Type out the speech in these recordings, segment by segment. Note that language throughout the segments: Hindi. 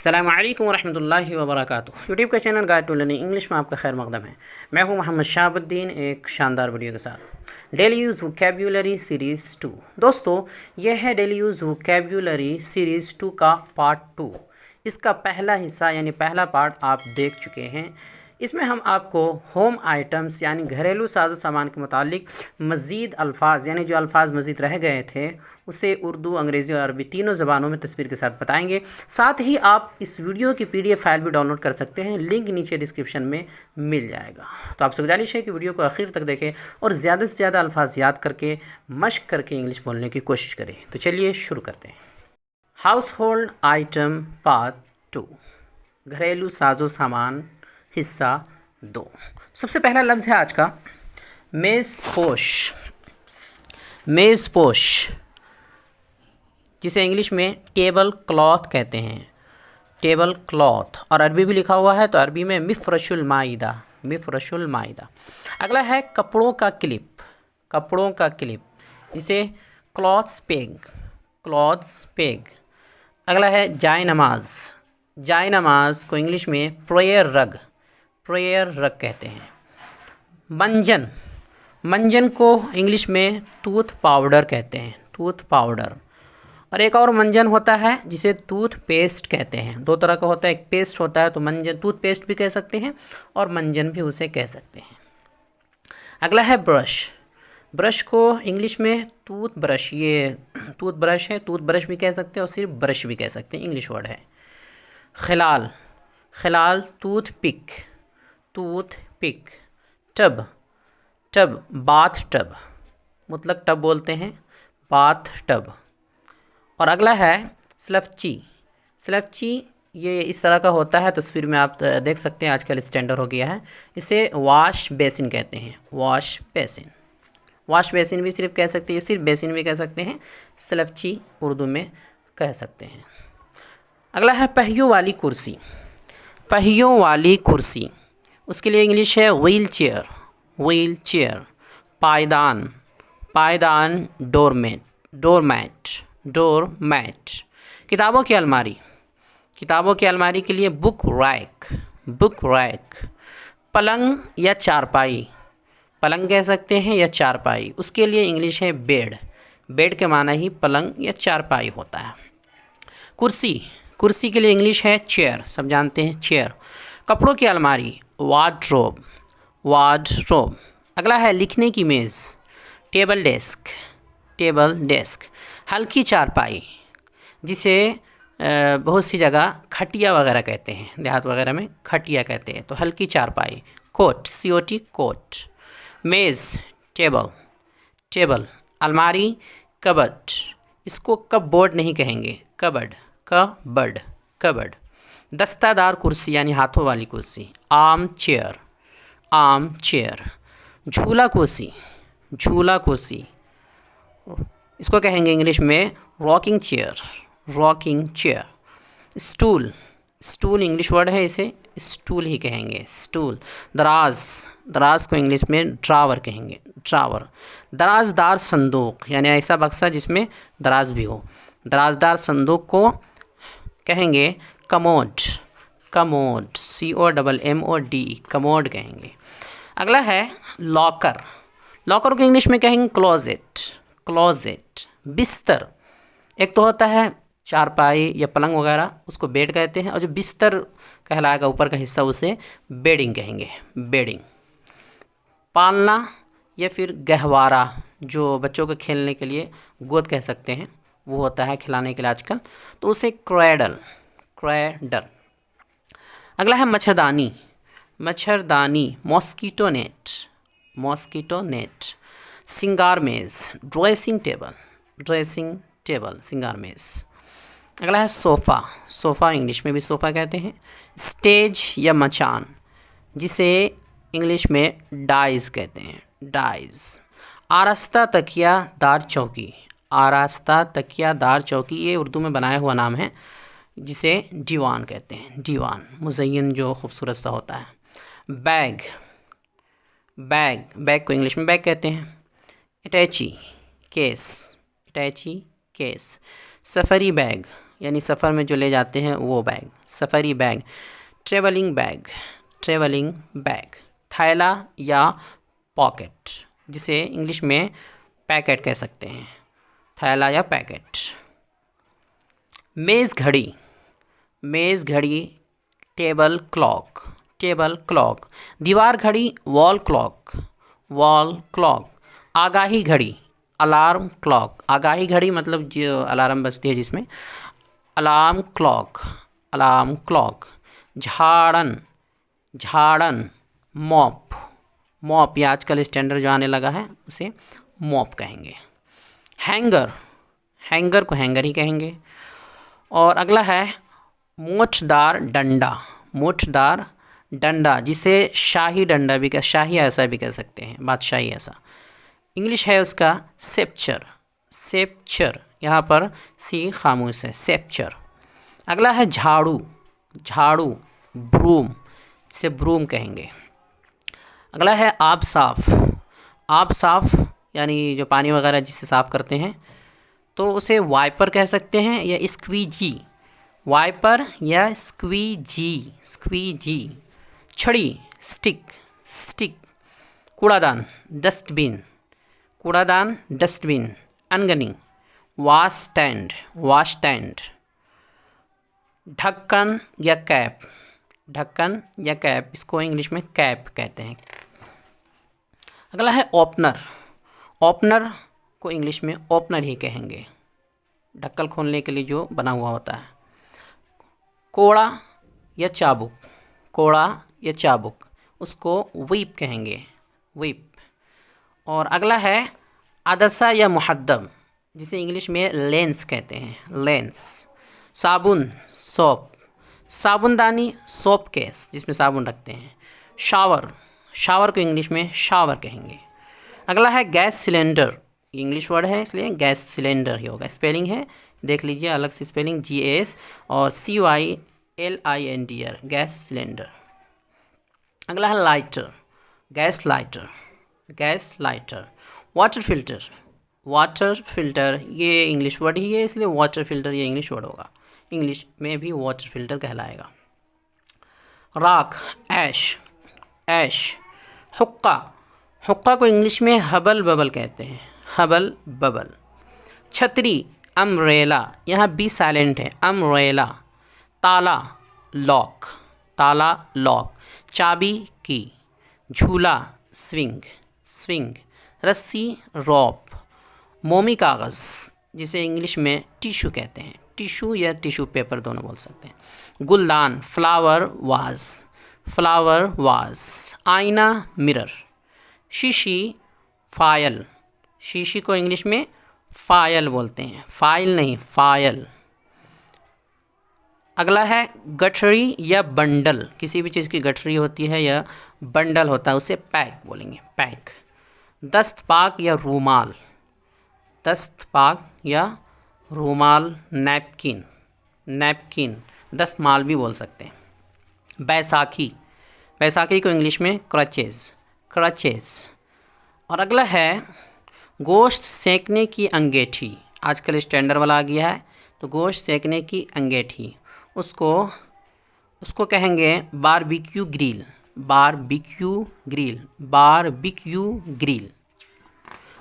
अस्सलामु अलैकुम वरहमतुल्लाहि वबरकातुहू। यूट्यूब का channel guide to learning English में आपका खैर मकदम है। मैं हूं मोहम्मद शाहबुद्दीन, एक शानदार वीडियो के साथ डेली यूज़ वोकैबुलरी सीरीज़ 2। दोस्तों, यह है डेली यूज़ वोकैबुलरी सीरीज़ 2 का पार्ट 2। इसका पहला हिस्सा यानी पहला पार्ट आप देख चुके हैं। इसमें हम आपको होम आइटम्स यानी घरेलू साजो सामान के मुतालिक मज़ीद अल्फाज यानी जो अल्फाज मज़ीद रह गए थे उसे उर्दू, अंग्रेज़ी और अरबी तीनों ज़बानों में तस्वीर के साथ बताएंगे। साथ ही आप इस वीडियो की PDF फाइल भी डाउनलोड कर सकते हैं, लिंक नीचे डिस्क्रिप्शन में मिल जाएगा। तो आपसे गुजारिश है कि वीडियो को आखिर तक देखें और ज़्यादा से ज़्यादा अल्फाज याद करके मश्क करके इंग्लिश बोलने की कोशिश करें। तो चलिए शुरू करते हैं। हाउस होल्ड आइटम पार्ट 2, घरेलू साजो सामान हिस्सा 2। सबसे पहला लफ्ज़ है आज का मेज़पोश। मेज़पोश जिसे इंग्लिश में टेबल क्लॉथ कहते हैं, टेबल क्लॉथ, और अरबी भी लिखा हुआ है तो अरबी में मिफ़रशुल माइदा, मिफ़रशुल माइदा। अगला है कपड़ों का क्लिप, कपड़ों का क्लिप जिसे क्लॉथ्स पेग, क्लॉथ्स पेग। अगला है जाय नमाज, जाय नमाज को इंग्लिश में प्रेयर रग, प्रेयर रग कहते हैं। मंजन, मंजन को इंग्लिश में टूथ पाउडर कहते हैं, टूथ पाउडर। और एक और मंजन होता है जिसे टूथ पेस्ट कहते हैं। दो तरह का होता है, एक पेस्ट होता है तो मंजन टूथ पेस्ट भी कह सकते हैं और मंजन भी उसे कह सकते हैं। अगला है ब्रश, ब्रश को इंग्लिश में टूथ ब्रश, ये टूथ ब्रश है, टूथ ब्रश भी कह सकते हैं और सिर्फ ब्रश भी कह सकते हैं, इंग्लिश वर्ड है। खिलाल, खिलाल tooth pick, tooth pick. Tub, tub bath tub, मतलब टब बोलते हैं, बाथ टब। और अगला है स्लफची, स्लफची ये इस तरह का होता है, तस्वीर में आप देख सकते हैं, आजकल स्टैंडर्ड हो गया है। इसे वॉश बेसिन कहते हैं, वॉश बेसिन। वॉश बेसिन भी सिर्फ कह सकते हैं, सिर्फ बेसिन भी कह सकते हैं, स्लफची उर्दू में कह सकते हैं। अगला है पहियों वाली कुर्सी, पहियों वाली कुर्सी, उसके लिए इंग्लिश है व्हील चेयर, व्हील चेयर। पायदान, पायदान डोरमेट, डोरमैट, डोरमैट। किताबों की अलमारी, किताबों की अलमारी के लिए बुक रैक, बुक रैक। पलंग या चारपाई, पलंग कह सकते हैं या चारपाई, उसके लिए इंग्लिश है बेड, बेड के माना ही पलंग या चारपाई होता है। कुर्सी, कुर्सी के लिए इंग्लिश है चेयर, सब जानते हैं चेयर। कपड़ों की अलमारी वार्डरोब, वार्डरोब। अगला है लिखने की मेज़, टेबल डेस्क, टेबल डेस्क। हल्की चारपाई जिसे बहुत सी जगह खटिया वगैरह कहते हैं, देहात वगैरह में खटिया कहते हैं, तो हल्की चारपाई। Cot, COT cot. मेज़ टेबल, टेबल। अलमारी कबर्ड, इसको कपबोर्ड नहीं कहेंगे, कबर्ड, कबर्ड, कबर्ड। दस्तादार कुर्सी यानी हाथों वाली कुर्सी आर्म चेयर, आर्म चेयर। झूला कुर्सी, झूला कुर्सी, इसको कहेंगे इंग्लिश में rocking chair, rocking chair. Stool, stool English word है, इसे स्टूल ही कहेंगे, स्टूल। दराज, दराज को इंग्लिश में ड्रावर कहेंगे, ड्रावर। दराजदार संदूक यानी ऐसा बक्सा जिसमें दराज भी हो, दराजदार संदूक को कहेंगे कमोड, कमोड, COMMOD, कमोड कहेंगे। अगला है लॉकर, लॉकर को इंग्लिश में कहेंगे क्लोजेट, क्लोजेट। बिस्तर, एक तो होता है चारपाई या पलंग वगैरह, उसको बेड कहते हैं, और जो बिस्तर कहलाएगा ऊपर का हिस्सा उसे बेडिंग कहेंगे, बेडिंग। पालना या फिर गहवारा, जो बच्चों को खेलने के लिए गोद कह सकते हैं, वो होता है खिलाने के लिए आजकल, तो उसे क्रेडल, क्रेडल। अगला है मच्छरदानी, मच्छरदानी मॉस्किटो नेट, मॉस्किटो नेट। सिंगार मेज़, ड्रेसिंग टेबल, ड्रेसिंग टेबल, सिंगार मेज़। अगला है सोफ़ा, सोफ़ा इंग्लिश में भी सोफ़ा कहते हैं। स्टेज या मचान जिसे इंग्लिश में डाइज कहते हैं, डाइज। आरास्ता तकिया दार चौकी, आरास्ता तकिया दार चौकी, ये उर्दू में बनाया हुआ नाम है जिसे दीवान कहते हैं, दीवान, मुज़य्यन जो खूबसूरत सा होता है। बैग, बैग, बैग को इंग्लिश में बैग कहते हैं। Attache case, attache case. सफ़री बैग यानी सफ़र में जो ले जाते हैं वो बैग, सफ़री bag. Travelling bag, travelling bag. थैला या पॉकेट, जिसे इंग्लिश में पैकेट कह सकते हैं, थैला या पैकेट। मेज़ घड़ी, मेज़ घड़ी। Table clock, table clock. दीवार घड़ी, वॉल क्लॉक, वॉल क्लॉक। आगाही घड़ी, अलार्म क्लॉक। आगाही घड़ी मतलब जो अलार्म बजती है जिसमें, अलार्म क्लॉक, अलार्म क्लॉक। झाड़न, झाड़न। मॉप, मॉप ये आजकल स्टैंडर्ड जो आने लगा है उसे मॉप कहेंगे। हैंगर, हैंगर को हैंगर ही कहेंगे। और अगला है मोठदार डंडा, मोठदार डंडा, जिसे शाही डंडा भी शाही ऐसा भी कह सकते हैं, बादशाही ऐसा। इंग्लिश है उसका सेप्चर, सेप्चर। यहाँ पर सी खामोश है, सेप्चर। अगला है झाड़ू, झाड़ू, ब्रूम, इसे ब्रूम कहेंगे। अगला है आब साफ़, आब साफ़ यानी जो पानी वगैरह जिससे साफ़ करते हैं तो उसे वाइपर कह सकते हैं या स्क्वीजी, वाइपर या स्क्वीजी, स्क्वीजी। छड़ी, स्टिक, स्टिक। कूड़ादान, डस्टबिन, कूड़ादान, डस्टबिन। अनगनी, वाश स्टैंड, वाश स्टैंड। ढक्कन या कैप, ढक्कन या कैप, इसको इंग्लिश में कैप कहते हैं। अगला है ओपनर, ओपनर को इंग्लिश में ओपनर ही कहेंगे, ढक्कन खोलने के लिए जो बना हुआ होता है। कोड़ा या चाबुक, कोड़ा या चाबुक, उसको व्हीप कहेंगे, व्हीप। और अगला है आदसा या मुहद्दब, जिसे इंग्लिश में लेंस कहते हैं, लेंस। साबुन, सोप, साबुनदानी, सोप केस जिसमें साबुन रखते हैं। शावर, शावर को इंग्लिश में शावर कहेंगे। अगला है गैस सिलेंडर, इंग्लिश वर्ड है इसलिए गैस सिलेंडर ही होगा। स्पेलिंग है देख लीजिए अलग से स्पेलिंग, GAS और CYLINDR, गैस सिलेंडर। अगला है lighter, gas lighter, gas lighter. Water filter, water filter ये इंग्लिश वर्ड ही है इसलिए वाटर फिल्टर ये इंग्लिश वर्ड होगा, इंग्लिश में भी वाटर फिल्टर कहलाएगा। राख, ऐश, ऐश। हुक्का, हुक्का को इंग्लिश में हबल बबल कहते हैं, हबल बबल। छतरी, अम्ब्रेला, यहाँ बी साइलेंट है, अम्ब्रेला। ताला, लॉक, ताला, लॉक। चाबी, की। झूला, स्विंग, स्विंग। रस्सी, रॉप। मोमी कागज़, जिसे इंग्लिश में टिशू कहते हैं, टिशू या टिशू पेपर दोनों बोल सकते हैं। गुलदान, फ्लावर वाज, फ्लावर वाज। आईना, मिरर। शीशी, फायल, शीशी को इंग्लिश में फायल बोलते हैं, फाइल नहीं, फायल। अगला है गठरी या बंडल, किसी भी चीज़ की गठरी होती है या बंडल होता है उसे पैक बोलेंगे, पैक। दस्तपाक या रूमाल, दस्तपाक या रूमाल। नैपकिन, नैपकिन, दस्तमाल भी बोल सकते हैं। बैसाखी, बैसाखी को इंग्लिश में क्रचेज़, क्रचेज़। और अगला है गोश्त सेकने की अंगीठी, आजकल स्टैंडर्ड वाला आ गया है तो गोश्त सेकने की अंगीठी, उसको कहेंगे barbecue grill, barbecue grill, barbecue grill.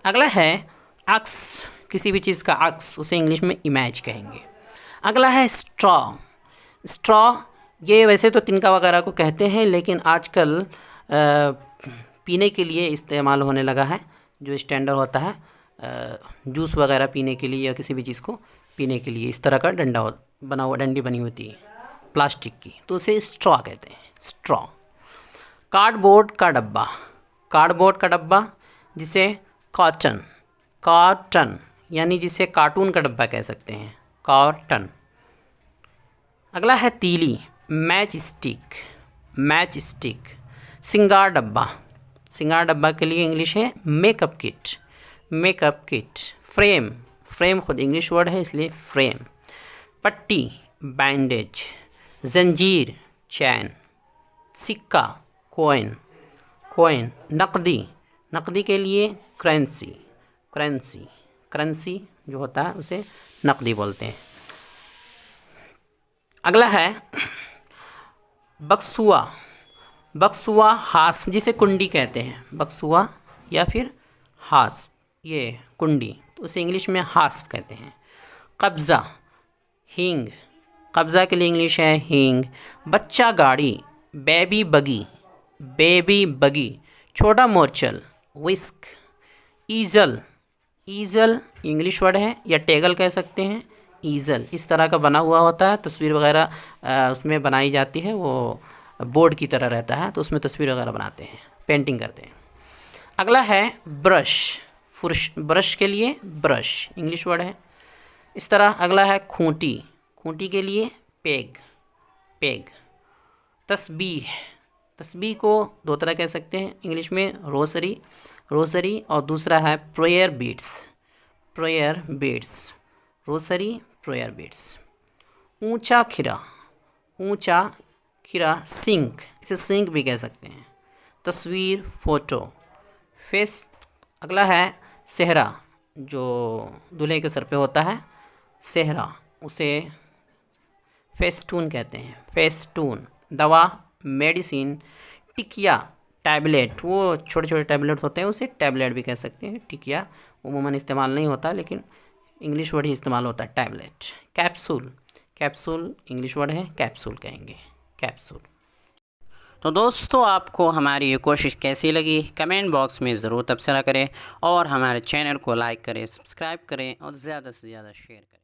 अगला है अक्स, किसी भी चीज़ का अक्स, उसे इंग्लिश में इमेज कहेंगे। अगला है स्ट्रॉ, स्ट्रॉ ये वैसे तो तिनका वगैरह को कहते हैं लेकिन आजकल पीने के लिए इस्तेमाल होने लगा है, जो स्टैंडर्ड होता है जूस वगैरह पीने के लिए या किसी भी चीज़ को पीने के लिए, इस तरह का डंडा बना हुआ, डंडी बनी होती है प्लास्टिक की, तो उसे स्ट्रॉ कहते हैं, स्ट्रॉ। कार्डबोर्ड का डब्बा, कार्डबोर्ड का डब्बा, जिसे कॉटन, कॉटन यानी जिसे कार्टून का डब्बा कह सकते हैं, कॉटन। अगला है तीली, मैच स्टिक, मैच स्टिक। सिंगार डब्बा, सिंगार डब्बा के लिए इंग्लिश है makeup kit, makeup kit. Frame, frame खुद इंग्लिश वर्ड है इसलिए फ्रेम। पट्टी, बैंडेज। जंजीर, चैन। सिक्का, कॉइन, कॉइन। नकदी, नकदी के लिए करेंसी, करेंसी, करेंसी जो होता है उसे नकदी बोलते हैं। अगला है बक्सुआ। बक्सुआ हास जिसे कुंडी कहते हैं, बक्सुआ या फिर हास, ये कुंडी, तो उसे इंग्लिश में हास्प कहते हैं। कब्ज़ा, हींग, कब्ज़ा के लिए इंग्लिश है हींग। बच्चा गाड़ी, बेबी बगी, बेबी बगी। छोटा मोरचल, विस्क। ईजल, ईजल इंग्लिश वर्ड है या टेगल कह सकते हैं। ईजल इस तरह का बना हुआ होता है, तस्वीर वगैरह उसमें बनाई जाती है, वो बोर्ड की तरह रहता है, तो उसमें तस्वीर वगैरह बनाते हैं, पेंटिंग करते हैं। अगला है ब्रश, फुर्श, ब्रश के लिए ब्रश इंग्लिश वर्ड है इस तरह। अगला है खूंटी, खूंटी के लिए पेग, पेग। तस्बीह, तस्बीह को दो तरह कह सकते हैं इंग्लिश में, रोसरी, रोसरी, और दूसरा है prayer beads, prayer beads, Rossari, prayer beads. ऊंचा खिरा, ऊंचा खिरा, सिंक, इसे सिंक भी कह सकते हैं। तस्वीर, फोटो, फेस। अगला है सेहरा, जो दूल्हे के सर पे होता है, सेहरा, उसे फेस्टून कहते हैं, फेस्टून। दवा, मेडिसिन। टिकिया, टैबलेट, वो छोटे छोटे टैबलेट होते हैं, उसे टैबलेट भी कह सकते हैं। टिकिया उमूमन इस्तेमाल नहीं होता, लेकिन इंग्लिश वर्ड ही इस्तेमाल होता है, tablet. Capsule, capsule English word है, कैप्सूल कहेंगे, कैप्सूल। तो दोस्तों, आपको हमारी ये कोशिश कैसी लगी कमेंट बॉक्स में ज़रूर तबसरा करें, और हमारे चैनल को लाइक करें, सब्सक्राइब करें और ज़्यादा से ज़्यादा शेयर करें।